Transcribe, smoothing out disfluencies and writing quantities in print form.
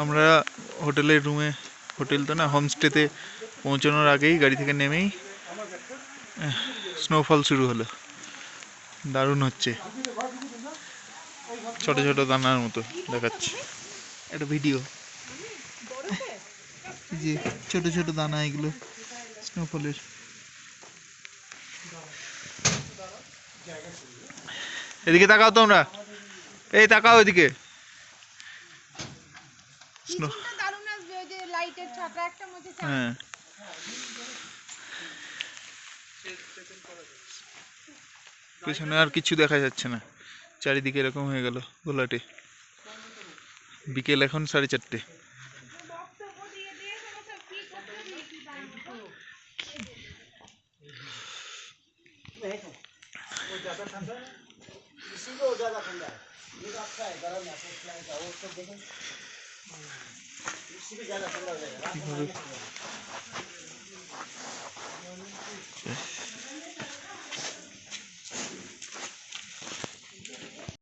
আমরা হোটেলের রুমে, হোটেল তো না, হোমস্টেতে পৌঁছানোর আগেই গাড়ি থেকে নেমেই স্নোফল শুরু হলো। দারুণ হচ্ছে, ছোট ছোট দানার মতো দেখাচ্ছে একটা ভিডিও, যে ছোট ছোট দানা এগুলো স্নোফলের। এদিকে তাকাও তোমরা, এই তাকাও এদিকে। হ্যাঁ, পেছনে আর কিছু দেখা যাচ্ছে না, চারিদিকে এরকম হয়ে গেল ঘোলাটে। বিকেল এখন 4:30।